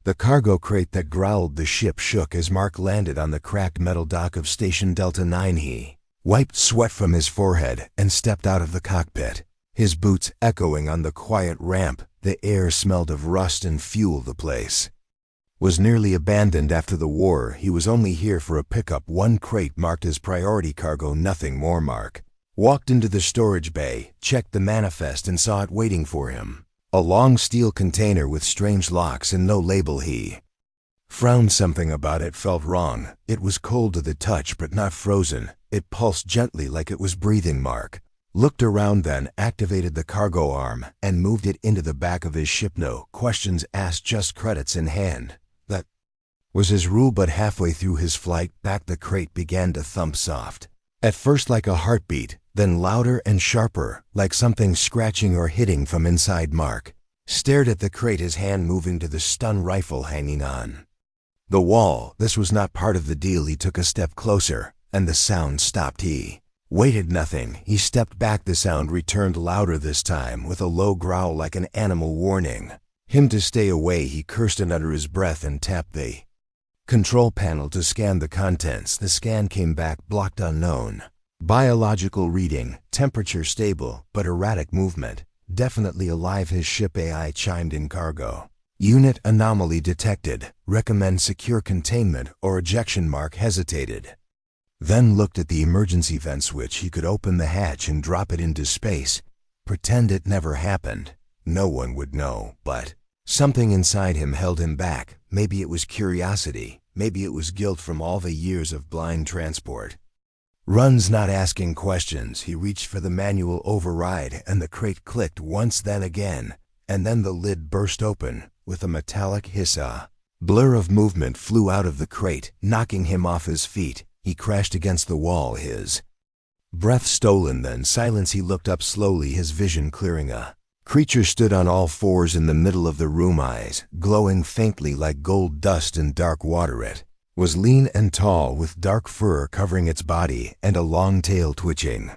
The cargo crate that growled the ship shook as Mark landed on the cracked metal dock of Station Delta 9. He wiped sweat from his forehead and stepped out of the cockpit. His boots echoing on the quiet ramp, the air smelled of rust and fuel. The place was nearly abandoned after the war. He was only here for a pickup. One crate marked as priority cargo, nothing more. Mark walked into the storage bay, checked the manifest, and saw it waiting for him. A long steel container with strange locks and no label. He frowned. Something about it felt wrong. It was cold to the touch but not frozen. It pulsed gently like it was breathing. Mark looked around, then activated the cargo arm and moved it into the back of his ship. No questions asked, just credits in hand. That was his rule, but halfway through his flight back, the crate began to thump soft. At first like a heartbeat, then louder and sharper, like something scratching or hitting from inside. Mark stared at the crate, his hand moving to the stun rifle hanging on the wall. This was not part of the deal. He took a step closer, and the sound stopped. He waited. Nothing. He stepped back. The sound returned, louder this time, with a low growl like an animal warning him to stay away. He cursed it under his breath and tapped the control panel to scan the contents. The scan came back blocked, unknown. Biological reading, temperature stable, but erratic movement. Definitely alive. His ship AI chimed in. Cargo unit anomaly detected. Recommend secure containment or ejection. Mark hesitated, then looked at the emergency vent switch. He could open the hatch and drop it into space. Pretend it never happened. No one would know, but something inside him held him back. Maybe it was curiosity. Maybe it was guilt from all the years of blind transport runs, not asking questions. He reached for the manual override, and the crate clicked once, then again, and then the lid burst open with a metallic hiss. A blur of movement flew out of the crate, knocking him off his feet. He crashed against the wall, his breath stolen, then silence. He looked up slowly, his vision clearing. A creature stood on all fours in the middle of the room, eyes glowing faintly like gold dust in dark water. It was lean and tall, with dark fur covering its body and a long tail twitching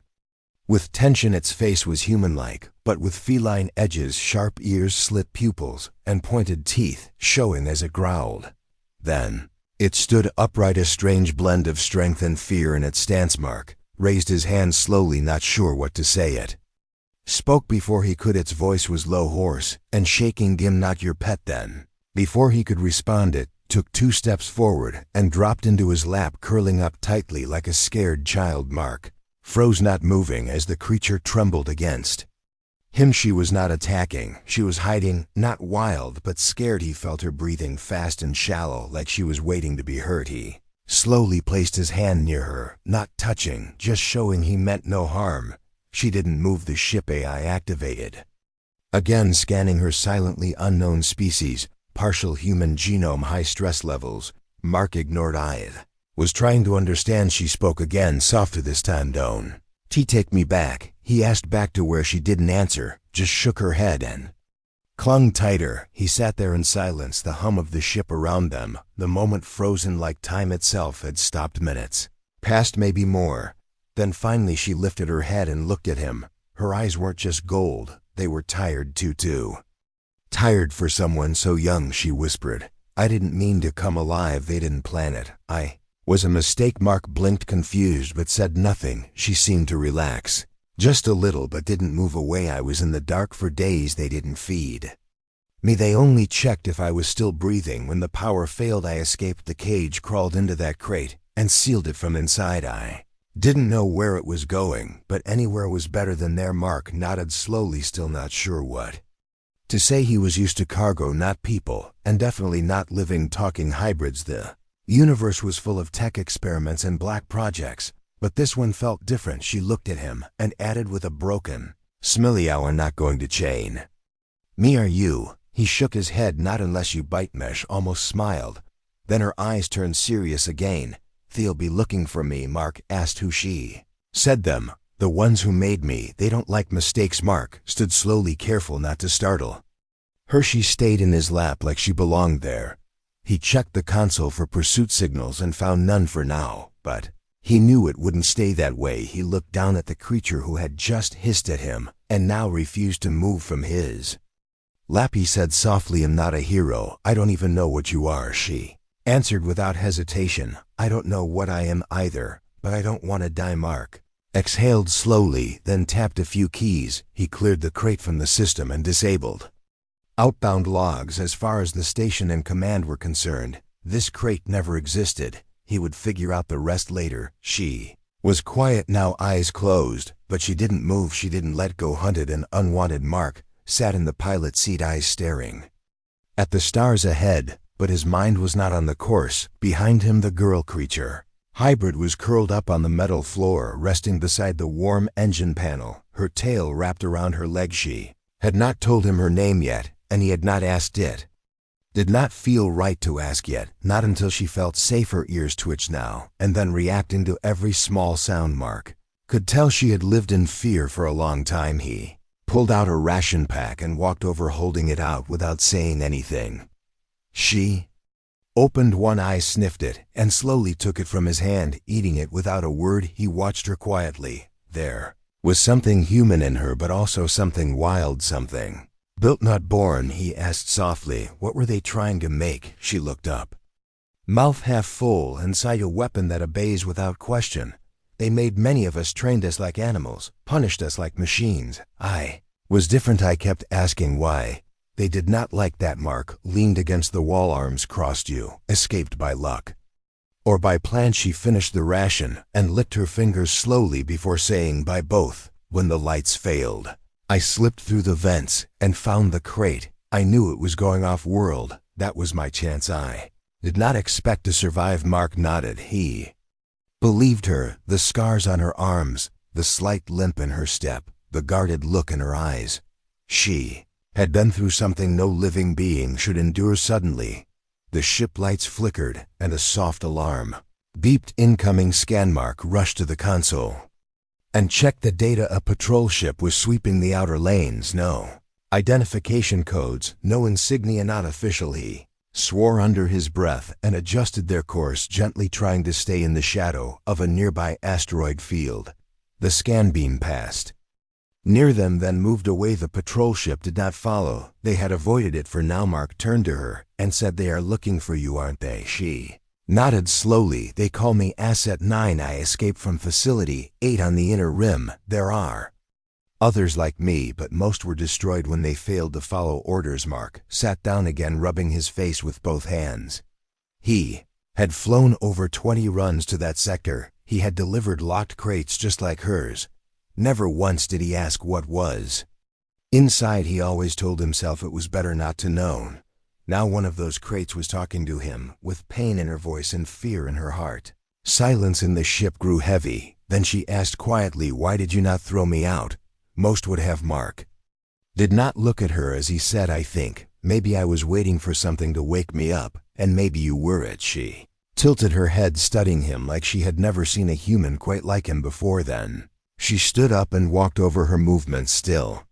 with tension. Its face was human-like, but with feline edges, sharp ears, slit pupils, and pointed teeth showing as it growled. Then it stood upright, a strange blend of strength and fear in its stance. Mark raised his hand slowly, not sure what to say. It spoke before he could. Its voice was low, hoarse, and shaking. Gim, not your pet. Then, before he could respond, it took 2 steps forward and dropped into his lap, curling up tightly like a scared child. Mark froze, not moving, as the creature trembled against him. She was not attacking. She was hiding, not wild, but scared. He felt her breathing fast and shallow, like she was waiting to be hurt. He slowly placed his hand near her, not touching, just showing he meant no harm. She didn't move. The ship AI activated again, scanning her silently. Unknown species, partial human genome, high stress levels. Mark ignored. I was trying to understand. She spoke again, softer this time. Don't take me back, he asked. Back to where? She didn't answer, just shook her head and clung tighter. He sat there in silence, the hum of the ship around them, the moment frozen like time itself had stopped. Minutes passed, maybe more. Then finally she lifted her head and looked at him. Her eyes weren't just gold, they were tired too. Tired for someone so young. She whispered, I didn't mean to come alive. They didn't plan it. I was a mistake. Mark blinked, confused, but said nothing. She seemed to relax just a little, but didn't move away. I was in the dark for days. They didn't feed me. They only checked if I was still breathing. When the power failed, I escaped the cage, crawled into that crate, and sealed it from inside. I didn't know where it was going, but anywhere was better than there. Mark nodded slowly, still not sure what to say. He was used to cargo, not people, and definitely not living, talking hybrids. The universe was full of tech experiments and black projects, but this one felt different. She looked at him and added with a broken smile, "Are not going to chain me, are you?" He shook his head. "Not unless you bite mesh," almost smiled. Then her eyes turned serious again. "They'll be looking for me." Mark asked who she said them. "The ones who made me. They don't like mistakes." Mark stood slowly, careful not to startle her. She stayed in his lap like she belonged there. He checked the console for pursuit signals and found none for now, but he knew it wouldn't stay that way. He looked down at the creature who had just hissed at him and now refused to move from his Lappy said softly. I'm not a hero. I don't even know what you are, she answered without hesitation. I don't know what I am either, but I don't want to die. Mark exhaled slowly, then tapped a few keys. He cleared the crate from the system and disabled outbound logs. As far as the station and command were concerned, this crate never existed. He would figure out the rest later. She was quiet now, eyes closed, but she didn't move. She didn't let go. Hunted and unwanted. Mark sat in the pilot seat, eyes staring at the stars ahead, but his mind was not on the course. Behind him, the girl creature hybrid was curled up on the metal floor, resting beside the warm engine panel, her tail wrapped around her leg. She had not told him her name yet, and he had not asked it. Did not feel right to ask yet, not until she felt safe. Her ears twitched now, and then reacting to every small sound. Mark could tell she had lived in fear for a long time. He pulled out a ration pack and walked over, holding it out without saying anything. She opened one eye, sniffed it, and slowly took it from his hand, eating it without a word. He watched her quietly. There was something human in her, but also something wild, something built, not born. He asked softly, what were they trying to make? She looked up, mouth half full, inside a weapon that obeys without question. They made many of us, trained us like animals, punished us like machines. I was different. I kept asking why. They did not like that. Mark leaned against the wall, arms crossed. You escaped by luck or by plan? She finished the ration and licked her fingers slowly before saying, by both. When the lights failed, I slipped through the vents and found the crate. I knew it was going off-world. That was my chance. I did not expect to survive. Mark nodded. He believed her. The scars on her arms, the slight limp in her step, the guarded look in her eyes. She had been through something no living being should endure. Suddenly, the ship lights flickered and a soft alarm beeped. Incoming scan. Mark rushed to the console and checked the data. A patrol ship was sweeping the outer lanes. No identification codes, no insignia, not official. He swore under his breath and adjusted their course gently, trying to stay in the shadow of a nearby asteroid field. The scan beam passed near them, then moved away. The patrol ship did not follow. They had avoided it for now. Mark turned to her and said, they are looking for you, aren't they? She nodded slowly. They call me Asset 9. I escaped from Facility 8 on the Inner Rim. There are others like me, but most were destroyed when they failed to follow orders. Mark sat down again, rubbing his face with both hands. He had flown over 20 runs to that sector. He had delivered locked crates just like hers. Never once did he ask what was inside. He always told himself it was better not to know. Now one of those crates was talking to him, with pain in her voice and fear in her heart. Silence in the ship grew heavy. Then she asked quietly, why did you not throw me out? Most would have. Mark did not look at her as he said, I think maybe I was waiting for something to wake me up, and maybe you were it. She tilted her head, studying him like she had never seen a human quite like him before. Then she stood up and walked over, her movements still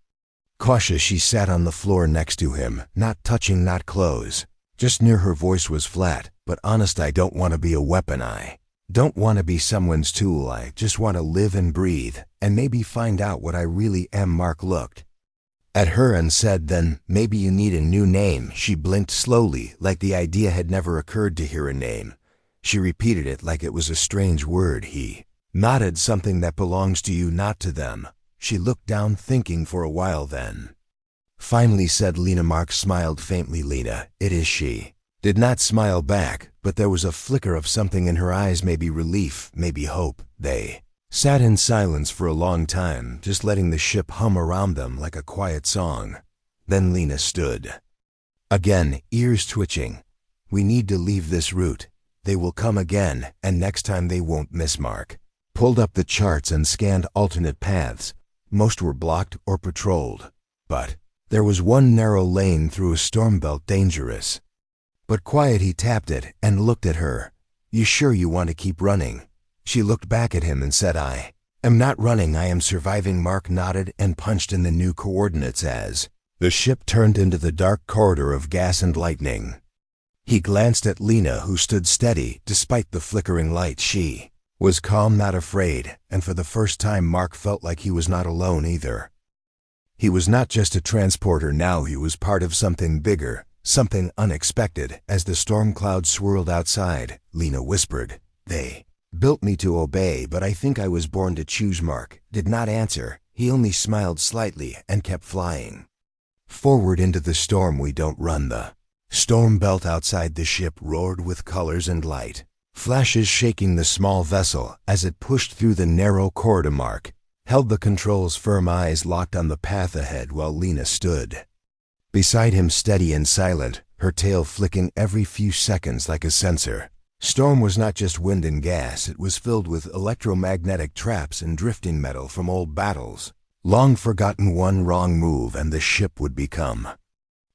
cautious. She sat on the floor next to him, not touching, not close, just near. Her voice was flat but honest. I don't want to be a weapon. I don't want to be someone's tool. I just want to live and breathe, and maybe find out what I really am. Mark looked at her and said, then maybe you need a new name. She blinked slowly, like the idea had never occurred to hear a name. She repeated it like it was a strange word. He nodded. Something that belongs to you, not to them. She looked down, thinking for a while, then finally said, Lena. Mark smiled faintly. Lena, it is. She did not smile back, but there was a flicker of something in her eyes, maybe relief, maybe hope. They sat in silence for a long time, just letting the ship hum around them like a quiet song. Then Lena stood again, ears twitching. We need to leave this route. They will come again, and next time they won't miss. Mark pulled up the charts and scanned alternate paths. Most were blocked or patrolled, but there was one narrow lane through a storm belt, dangerous but quiet. He tapped it and looked at her. You sure you want to keep running? She looked back at him and said, I am not running, I am surviving. Mark nodded and punched in the new coordinates as the ship turned into the dark corridor of gas and lightning. He glanced at Lena, who stood steady despite the flickering light. She was calm, not afraid, and for the first time Mark felt like he was not alone either. He was not just a transporter now, he was part of something bigger, something unexpected. As the storm cloud swirled outside, Lena whispered, "They built me to obey, but I think I was born to choose." Mark did not answer. He only smiled slightly and kept flying. Forward into the storm we don't run. The storm belt outside the ship roared with colors and light, flashes shaking the small vessel as it pushed through the narrow corridor. Mark held the controls, firm eyes locked on the path ahead, while Lena stood beside him, steady and silent, her tail flicking every few seconds like a sensor. Storm was not just wind and gas, it was filled with electromagnetic traps and drifting metal from old battles. Long forgotten, one wrong move and the ship would become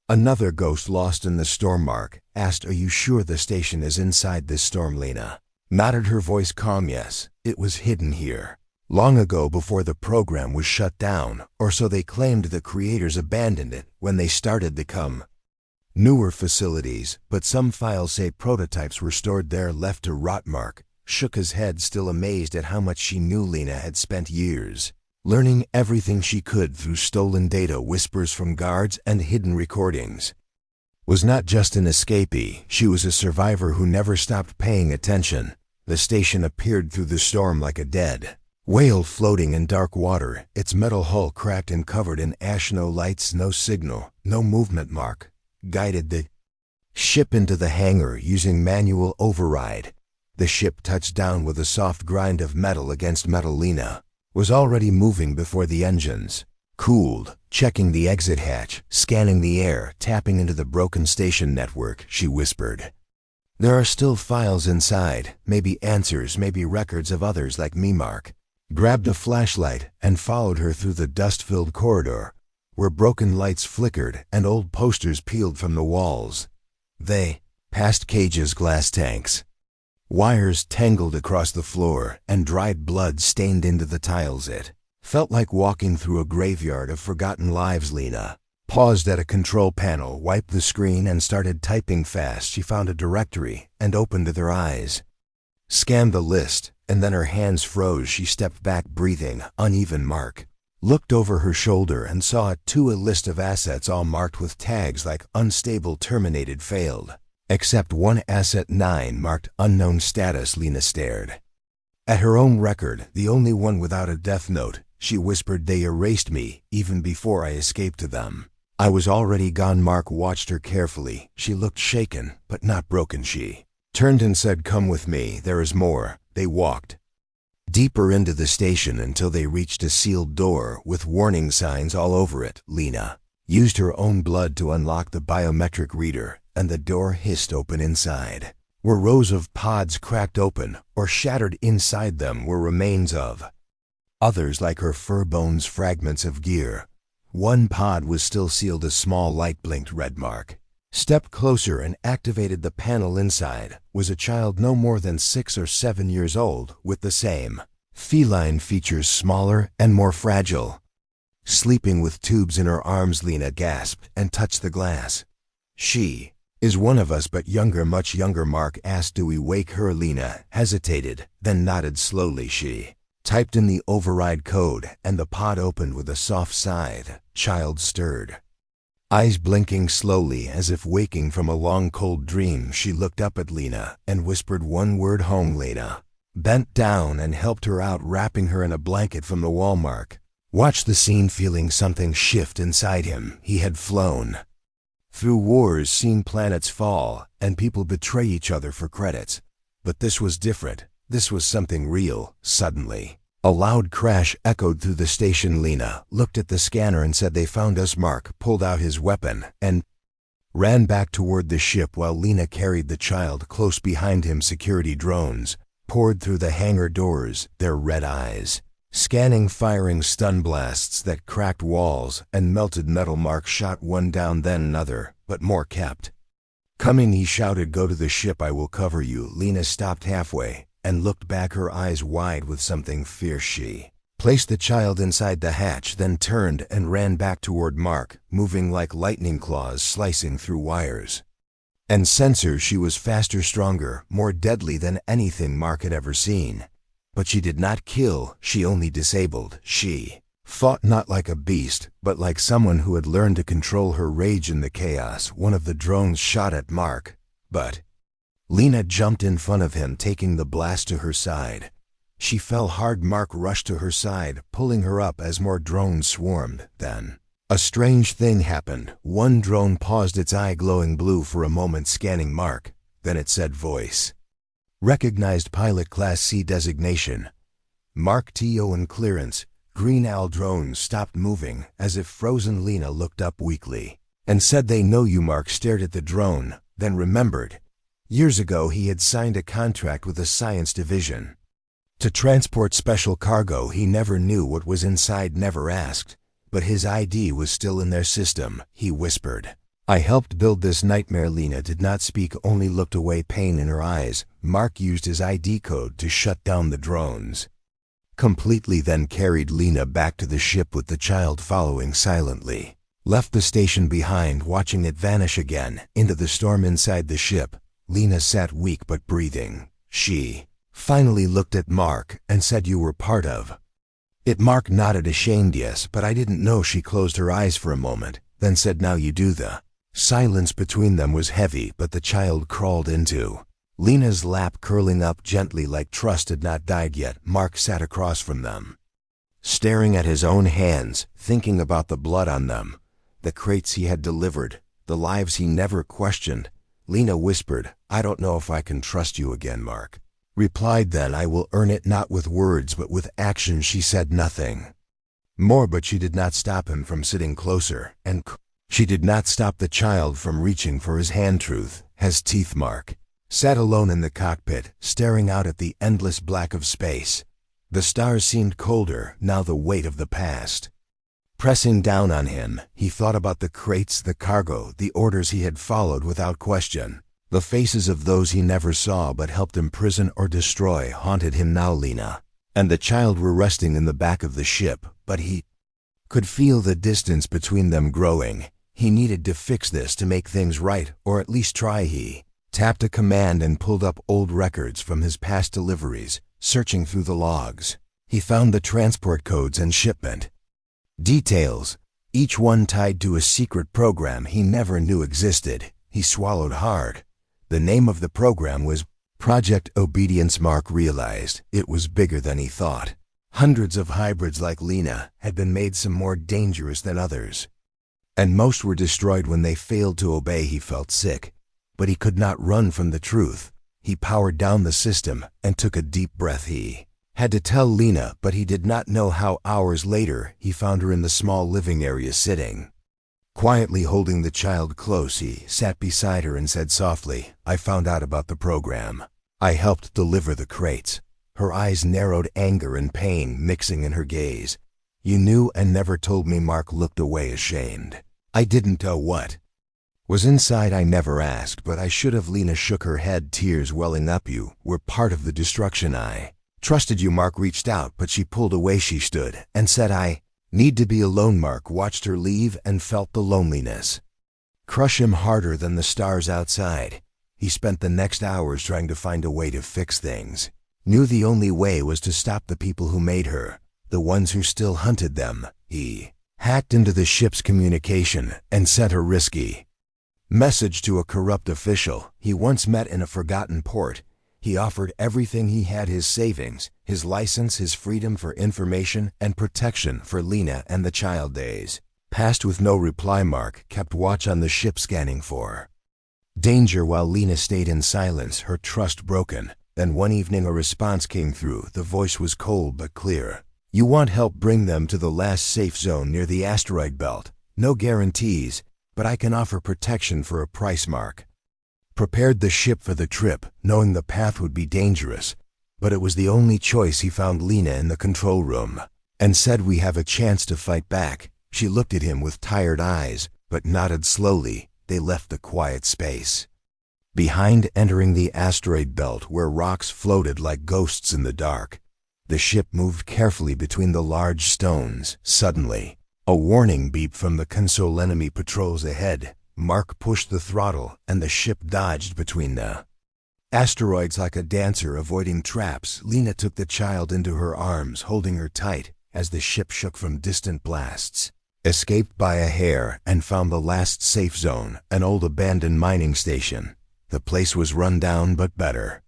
another ghost lost in the storm. Mark asked, "Are you sure the station is inside this storm?" Lena nodded, her voice calm. "Yes, it was hidden here long ago, before the program was shut down, or so they claimed. The creators abandoned it when they started to come newer facilities, but some files say prototypes were stored there, left to rot." Mark shook his head, still amazed at how much she knew. Lena had spent years learning everything she could through stolen data, whispers from guards, and hidden recordings. Was not just an escapee, she was a survivor who never stopped paying attention. The station appeared through the storm like a dead whale floating in dark water, its metal hull cracked and covered in ash. No lights, no signal, no movement. Mark guided the ship into the hangar using manual override. The ship touched down with a soft grind of metal against metal. Lena was already moving before the engines cooled, checking the exit hatch, scanning the air, tapping into the broken station network. She whispered, "There are still files inside, maybe answers, maybe records of others like me." Mark grabbed a flashlight and followed her through the dust-filled corridor, where broken lights flickered and old posters peeled from the walls. They passed cages, glass tanks, wires tangled across the floor, and dried blood stained into the tiles. It felt like walking through a graveyard of forgotten lives. Lena paused at a control panel, wiped the screen, and started typing fast. She found a directory and opened it. Her eyes scanned the list, and then her hands froze. She stepped back, breathing uneven. Mark looked over her shoulder and saw a list of assets, all marked with tags like unstable, terminated, failed. Except one asset, 9, marked unknown status. Lena stared at her own record, the only one without a death note. She whispered, "They erased me even before I escaped to them. I was already gone." Mark watched her carefully. She looked shaken, but not broken. She turned and said, "Come with me, there is more." They walked deeper into the station until they reached a sealed door with warning signs all over it. Lena used her own blood to unlock the biometric reader, and the door hissed open. Inside were rows of pods, cracked open or shattered. Inside them were remains of others, like her fur bones, fragments of gear. One pod was still sealed. A small light blinked red. Mark stepped closer and activated the panel. Inside was a child no more than 6 or 7 years old, with the same feline features, smaller and more fragile, sleeping with tubes in her arms. Lena gasped and touched the glass. "She is one of us, but younger, much younger." Mark asked, "Do we wake her?" Lena hesitated, then nodded slowly. She typed in the override code, and the pod opened with a soft sigh. The child stirred, eyes blinking slowly as if waking from a long, cold dream. She looked up at Lena and whispered one word, "Home." Lena bent down and helped her out, wrapping her in a blanket from the wall. Mark watched the scene, feeling something shift inside him. He had flown through wars, seen planets fall, and people betray each other for credits. But this was different. This was something real. Suddenly, a loud crash echoed through the station. Lena looked at the scanner and said, "They found us." Mark pulled out his weapon and ran back toward the ship while Lena carried the child close behind him. Security drones poured through the hangar doors, their red eyes scanning, firing stun blasts that cracked walls and melted metal. Mark shot one down, then another, but more kept coming. He shouted, "Go to the ship, I will cover you." Lena stopped halfway and looked back, her eyes wide with something fierce. She placed the child inside the hatch, then turned and ran back toward Mark, moving like lightning claws slicing through wires and sensors. She was faster, stronger, more deadly than anything Mark had ever seen. But she did not kill, she only disabled. She Fought not like a beast, but like someone who had learned to control her rage in the chaos. One of the drones shot at Mark, but Lyra jumped in front of him, taking the blast to her side. She fell hard. Mark rushed to her side, pulling her up as more drones swarmed. Then a strange thing happened. One drone paused, its eye glowing blue for a moment, scanning Mark. Then it said, "Voice recognized, pilot class C designation, Mark TO and clearance." Green owl drones stopped moving, as if frozen. Lyra looked up weakly and said, "They know you." Mark stared at the drone, then remembered. Years ago he had signed a contract with the science division to transport special cargo. He never knew what was inside, never asked, but his ID was still in their system. He whispered, "I helped build this nightmare." Lyra did not speak, only looked away, pain in her eyes. Mark used his ID code to shut down the drones completely, then carried Lyra back to the ship with the child following silently. Left the station behind, watching it vanish again into the storm inside the ship. Lyra sat weak but breathing. She finally looked at Mark and said, "You were part of it." Mark nodded, ashamed. "Yes, but I didn't know." She closed her eyes for a moment, then said, "Now you do." The silence between them was heavy, but the child crawled into Lyra's lap, curling up gently like trust had not died yet. Mark sat across from them, staring at his own hands, thinking about the blood on them, the crates he had delivered, the lives he never questioned. Lyra whispered, "I don't know if I can trust you again." Mark replied, "Then I will earn it, not with words but with action." She said nothing more, but she did not stop him from sitting closer, and she did not stop the child from reaching for his hand. Truth has teeth. Mark sat alone in the cockpit, staring out at the endless black of space. The stars seemed colder now, the weight of the past pressing down on him. He thought about the crates, the cargo, the orders he had followed without question. The faces of those he never saw but helped imprison or destroy haunted him now. Lyra and the child were resting in the back of the ship, but he could feel the distance between them growing. He needed to fix this, to make things right, or at least try. He tapped a command and pulled up old records from his past deliveries. Searching through the logs, he found the transport codes and shipment details, each one tied to a secret program he never knew existed. He swallowed hard. The name of the program was Project Obedience. Mark realized it was bigger than he thought. Hundreds of hybrids like Lyra had been made, some more dangerous than others, and most were destroyed when they failed to obey. He felt sick, but he could not run from the truth. He powered down the system and took a deep breath. He had to tell Lyra, but he did not know how. Hours later, he found her in the small living area, sitting quietly, holding the child close. He sat beside her and said softly, "I found out about the program. I helped deliver the crates." Her eyes narrowed, anger and pain mixing in her gaze. "You knew and never told me." Mark looked away, ashamed. "I didn't know what was inside. I never asked, but I should have." Lyra shook her head, tears welling up. "You were part of the destruction. I trusted you." Mark reached out, but she pulled away. She stood and said, "I need to be alone." Mark watched her leave and felt the loneliness crush him harder than the stars outside. He spent the next hours trying to find a way to fix things. Knew the only way was to stop the people who made her, the ones who still hunted them. He hacked into the ship's communication and sent a risky message to a corrupt official he once met in a forgotten port. He offered everything he had, his savings, his license, his freedom for information and protection for Lyra and the child. Days passed with no reply. Mark kept watch on the ship, scanning for danger while Lyra stayed in silence, her trust broken. Then one evening a response came through. The voice was cold but clear. "You want help? Bring them to the last safe zone near the asteroid belt. No guarantees, but I can offer protection for a price." Mark prepared the ship for the trip, knowing the path would be dangerous, but it was the only choice. He found Lyra in the control room and said, "We have a chance to fight back." She looked at him with tired eyes, but nodded slowly. They left the quiet space behind, entering the asteroid belt where rocks floated like ghosts in the dark. The ship moved carefully between the large stones. Suddenly, a warning beep from the console. Enemy patrols ahead. Mark pushed the throttle and the ship dodged between the asteroids like a dancer avoiding traps. Lyra took the child into her arms, holding her tight, as the ship shook from distant blasts. Escaped by a hair and found the last safe zone, an old abandoned mining station. The place was run down but better.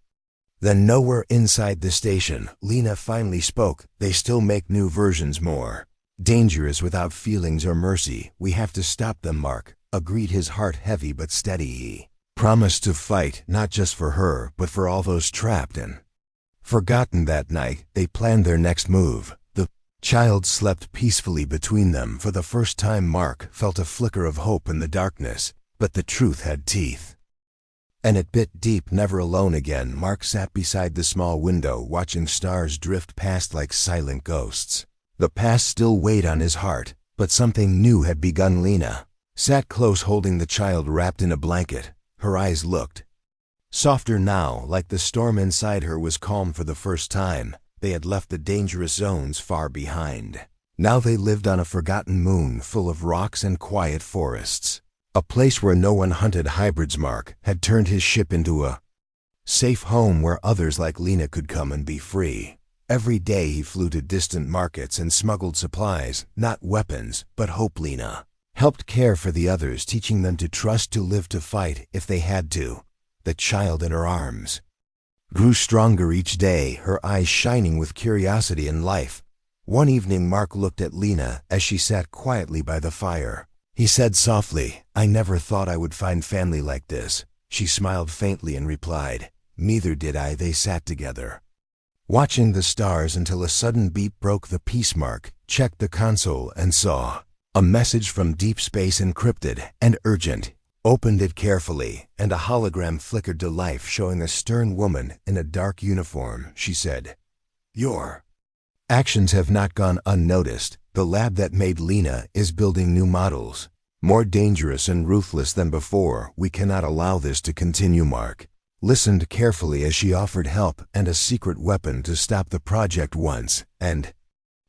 Then nowhere inside the station, Lena finally spoke. They still make new versions more dangerous without feelings or mercy. We have to stop them, Mark agreed, his heart heavy but steady. He promised to fight, not just for her, but for all those trapped and forgotten. That night, they planned their next move. The child slept peacefully between them. For the first time, Mark felt a flicker of hope in the darkness, but the truth had teeth. And it bit deep. Never alone again, Mark sat beside the small window, watching stars drift past like silent ghosts. The past still weighed on his heart, but something new had begun. Lena sat close, holding the child wrapped in a blanket. Her eyes looked softer now, like the storm inside her was calm for the first time. They had left the dangerous zones far behind. Now they lived on a forgotten moon full of rocks and quiet forests. A place where no one hunted hybrids. Mark had turned his ship into a safe home where others like Lena could come and be free. Every day he flew to distant markets and smuggled supplies, not weapons, but hope. Lena helped care for the others, teaching them to trust, to live, to fight if they had to. The child in her arms grew stronger each day, her eyes shining with curiosity and life. One evening, Mark looked at Lena as she sat quietly by the fire. He said softly, "I never thought I would find family like this." She smiled faintly and replied, "Neither did I." They sat together, watching the stars until a sudden beep broke the peace. Mark checked the console and saw a message from deep space, encrypted and urgent. Opened it carefully, and a hologram flickered to life, showing a stern woman in a dark uniform. She said, "Your actions have not gone unnoticed. The lab that made Lena is building new models, more dangerous and ruthless than before. We cannot allow this to continue." Mark listened carefully as she offered help and a secret weapon to stop the project once and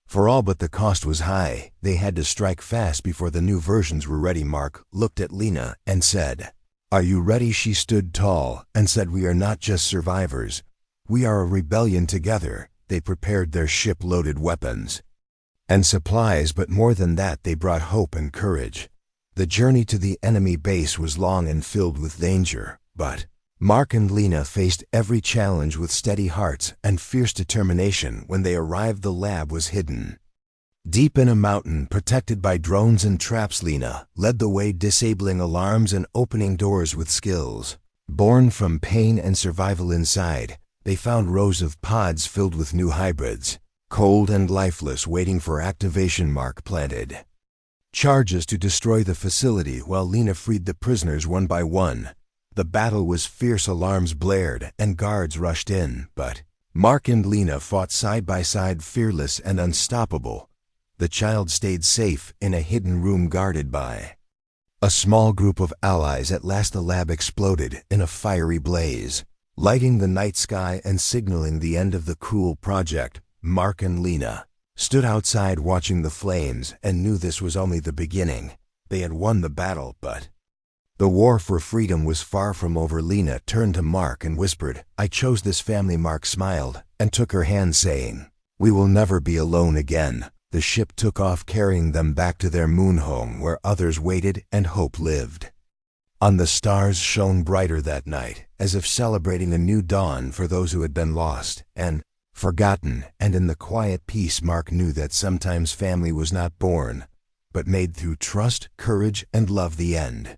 for all, but the cost was high. They had to strike fast before the new versions were ready. Mark looked at Lena and said, "Are you ready?" She stood tall and said, "We are not just survivors. We are a rebellion together." They prepared their ship, loaded weapons and supplies, but more than that, they brought hope and courage. The journey to the enemy base was long and filled with danger, but Mark and Lena faced every challenge with steady hearts and fierce determination. When they arrived, the lab was hidden deep in a mountain, protected by drones and traps. Lena led the way, disabling alarms and opening doors with skills born from pain and survival. Inside, they found rows of pods filled with new hybrids, cold and lifeless, waiting for activation. Mark planted charges to destroy the facility while Lena freed the prisoners one by one. The battle was fierce, alarms blared, and guards rushed in, but Mark and Lena fought side by side, fearless and unstoppable. The child stayed safe in a hidden room guarded by a small group of allies. At last the lab exploded in a fiery blaze, lighting the night sky and signaling the end of the cruel project. Mark and Lena stood outside watching the flames and knew this was only the beginning. They had won the battle, but the war for freedom was far from over. Lena turned to Mark and whispered, "I chose this family." Mark smiled and took her hand, saying, "We will never be alone again." The ship took off, carrying them back to their moon home where others waited and hope lived. On the stars shone brighter that night, as if celebrating a new dawn for those who had been lost and forgotten. And in the quiet peace, Mark knew that sometimes family was not born, but made through trust, courage, and love. The end.